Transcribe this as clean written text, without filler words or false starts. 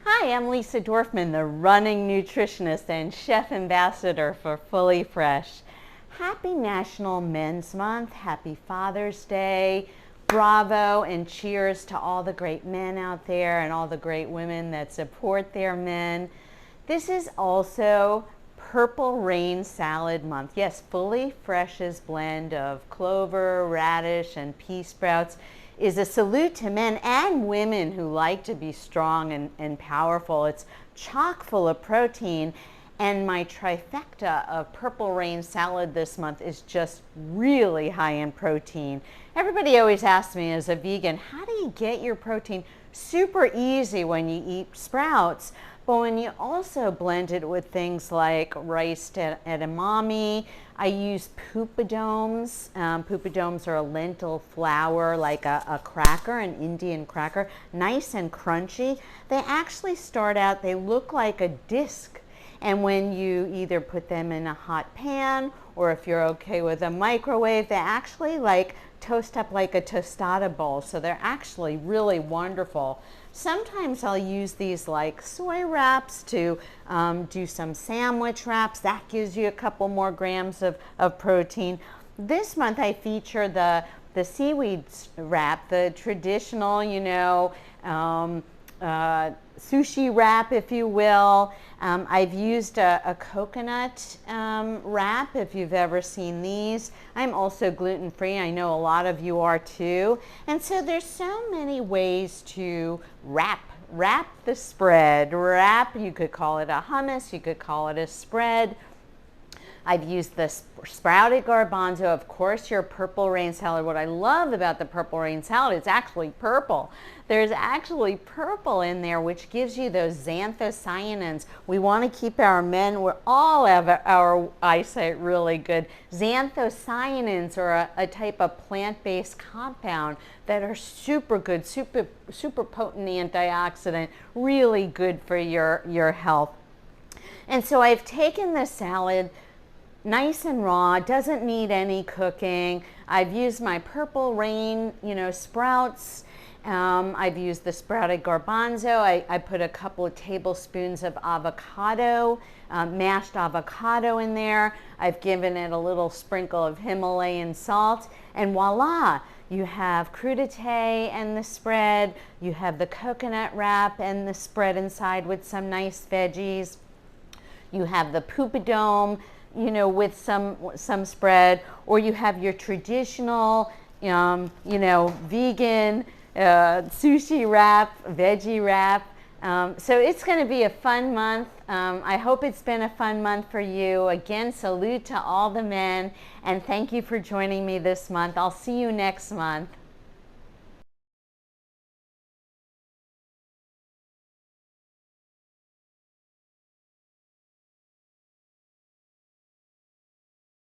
Hi, I'm Lisa Dorfman, the Running Nutritionist and Chef Ambassador for Fullei Fresh. Happy National Men's Month, happy Father's Day, bravo and cheers to all the great men out there and all the great women that support their men. This is also Purple Rain Salad Month. Yes, Fullei Fresh's blend of clover, radish, and pea sprouts is a salute to men and women who like to be strong and powerful. It's chock full of protein, and my trifecta of Purple Rain salad this month is just really high in protein. Everybody always asks me as a vegan, how do you get your protein? Super easy when you eat sprouts, but when you also blend it with things like rice edamame, I use pupadomes. Pupadomes are a lentil flour, like a cracker, an Indian cracker, nice and crunchy. They actually start out, they look like a disc. And when you either put them in a hot pan, or if you're okay with a microwave, they actually like toast up like a tostada bowl. So they're actually really wonderful. Sometimes I'll use these like soy wraps to do some sandwich wraps. That gives you a couple more grams of protein. This month I feature the seaweed wrap, the traditional, sushi wrap, if you will. I've used a coconut wrap, if you've ever seen these. I'm also gluten-free. I know a lot of you are too. And so there's so many ways to wrap the spread. You could call it a hummus, you could call it a spread. I've used the sprouted garbanzo, of course, your Purple Rain salad. What I love about the Purple Rain salad, it's actually purple. There's actually purple in there, which gives you those anthocyanins. We want to keep our men, we all have our eyesight really good. Xanthocyanins are a type of plant-based compound that are super good, super potent antioxidant, really good for your health. And so I've taken the salad nice and raw, doesn't need any cooking. I've used my Purple Rain, sprouts. I've used the sprouted garbanzo. I put a couple of tablespoons of avocado, mashed avocado in there. I've given it a little sprinkle of Himalayan salt, and voila, you have crudité and the spread. You have the coconut wrap and the spread inside with some nice veggies. You have the pupadome, with some spread, or you have your traditional, vegan sushi wrap, veggie wrap. So it's going to be a fun month. I hope it's been a fun month for you. Again, salute to all the men, and thank you for joining me this month. I'll see you next month.